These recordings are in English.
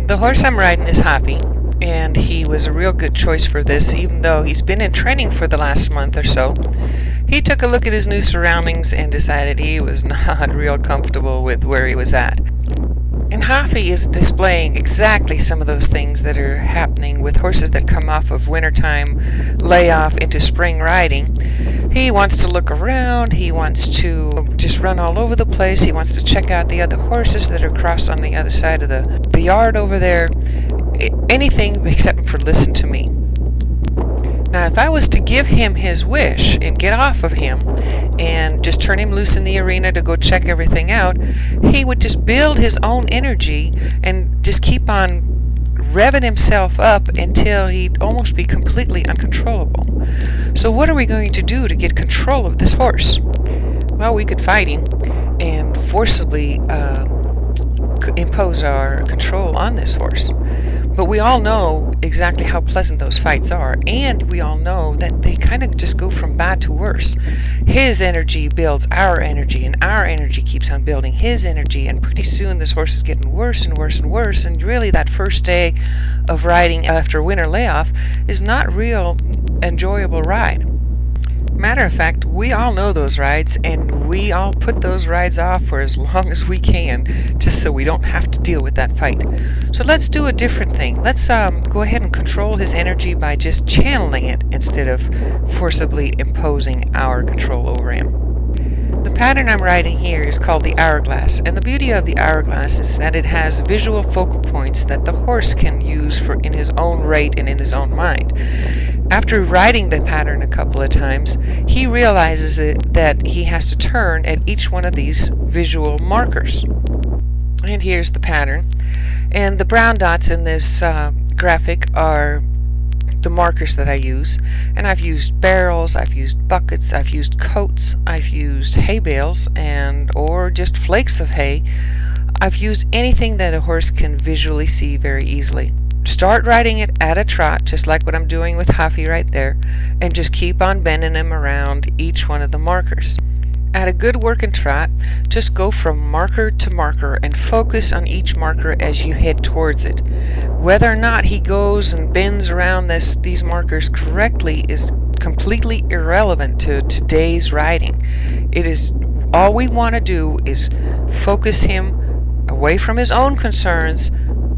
The horse I'm riding is Happy, and he was a real good choice for this, even though he's been in training for the last month or so. He took a look at his new surroundings and decided he was not real comfortable with where he was at. And Happy is displaying exactly some of those things that are happening with horses that come off of wintertime layoff into spring riding. He wants to look around, he wants to just run all over the place, he wants to check out the other horses that are crossed on the other side of the yard over there. Anything except for listen to me. Now, if I was to give him his wish and get off of him and just turn him loose in the arena to go check everything out, he would just build his own energy and just keep on revving himself up until he'd almost be completely uncontrollable. So what are we going to do to get control of this horse? Well, we could fight him and forcibly impose our control on this horse. But we all know exactly how pleasant those fights are, and we all know that they kind of just go from bad to worse. His energy builds our energy, and our energy keeps on building his energy, and pretty soon this horse is getting worse and worse and worse, and really that first day of riding after winter layoff is not a real enjoyable ride. Matter of fact, we all know those rides, and we all put those rides off for as long as we can, just so we don't have to deal with that fight. So let's do a different thing. Let's go ahead and control his energy by just channeling it instead of forcibly imposing our control over him. The pattern I'm riding here is called the Hourglass, and the beauty of the Hourglass is that it has visual focal points that the horse can use in his own rate and in his own mind. After riding the pattern a couple of times, he realizes that he has to turn at each one of these visual markers. And here's the pattern. And the brown dots in this graphic are the markers that I use. And I've used barrels, I've used buckets, I've used coats, I've used hay bales, or just flakes of hay. I've used anything that a horse can visually see very easily. Start riding it at a trot, just like what I'm doing with Huffy right there, and just keep on bending him around each one of the markers. At a good working trot, just go from marker to marker and focus on each marker as you head towards it. Whether or not he goes and bends around these markers correctly is completely irrelevant to today's riding. It is all we want to do is focus him away from his own concerns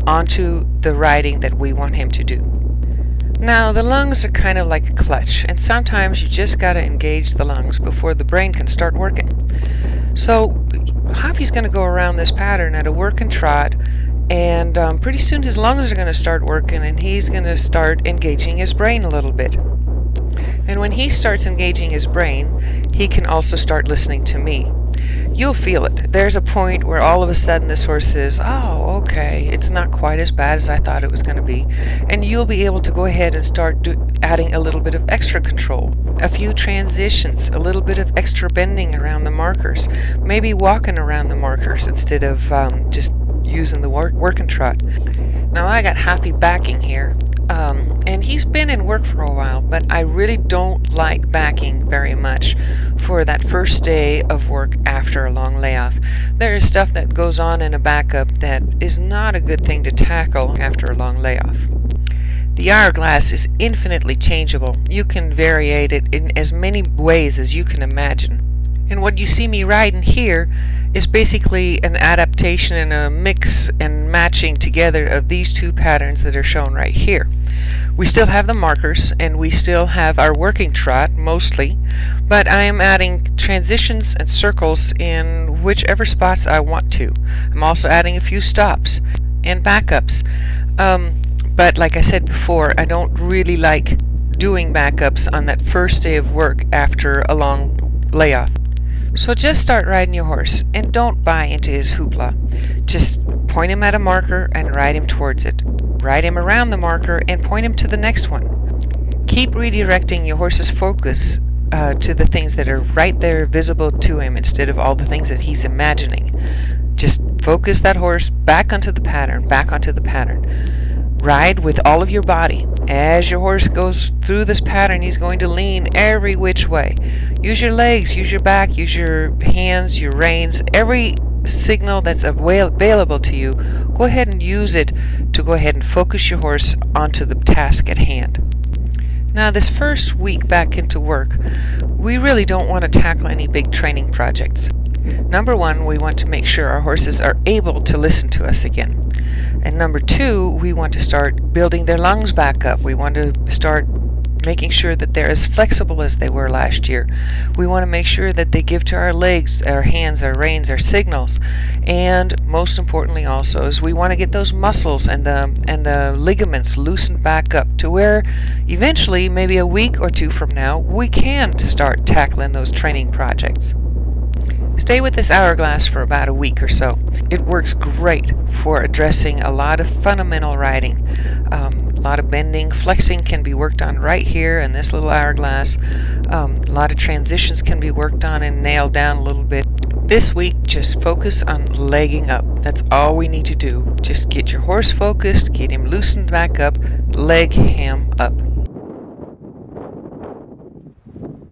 onto the riding that we want him to do. Now, the lungs are kind of like a clutch, and sometimes you just got to engage the lungs before the brain can start working. So Huffy's going to go around this pattern at a working trot, and pretty soon his lungs are going to start working, and he's going to start engaging his brain a little bit. And when he starts engaging his brain, he can also start listening to me. You'll feel it. There's a point where all of a sudden this horse says, oh, okay, it's not quite as bad as I thought it was going to be. And you'll be able to go ahead and start adding a little bit of extra control. A few transitions, a little bit of extra bending around the markers. Maybe walking around the markers instead of just using the working trot. Now I got Huffy backing here. And he's been in work for a while, but I really don't like backing very much for that first day of work after a long layoff. There is stuff that goes on in a backup that is not a good thing to tackle after a long layoff. The Hourglass is infinitely changeable. You can variate it in as many ways as you can imagine. And what you see me riding here is basically an adaptation and a mix and matching together of these two patterns that are shown right here. We still have the markers and we still have our working trot mostly, but I am adding transitions and circles in whichever spots I want to. I'm also adding a few stops and backups. But like I said before, I don't really like doing backups on that first day of work after a long layoff. So just start riding your horse and don't buy into his hoopla. Just point him at a marker and ride him towards it. Ride him around the marker and point him to the next one. Keep redirecting your horse's focus to the things that are right there visible to him instead of all the things that he's imagining. Just focus that horse back onto the pattern, back onto the pattern. Ride with all of your body. As your horse goes through this pattern, he's going to lean every which way. Use your legs, use your back, use your hands, your reins, every signal that's available to you. Go ahead and use it to go ahead and focus your horse onto the task at hand. Now, this first week back into work, we really don't want to tackle any big training projects. Number one, we want to make sure our horses are able to listen to us again. And number two, we want to start building their lungs back up. We want to start making sure that they're as flexible as they were last year. We want to make sure that they give to our legs, our hands, our reins, our signals. And most importantly also is we want to get those muscles and the ligaments loosened back up to where eventually, maybe a week or two from now, we can start tackling those training projects. Stay with this hourglass for about a week or so. It works great for addressing a lot of fundamental riding. A lot of bending, flexing can be worked on right here in this little hourglass. A lot of transitions can be worked on and nailed down a little bit. This week, just focus on legging up. That's all we need to do. Just get your horse focused, get him loosened back up, leg him up.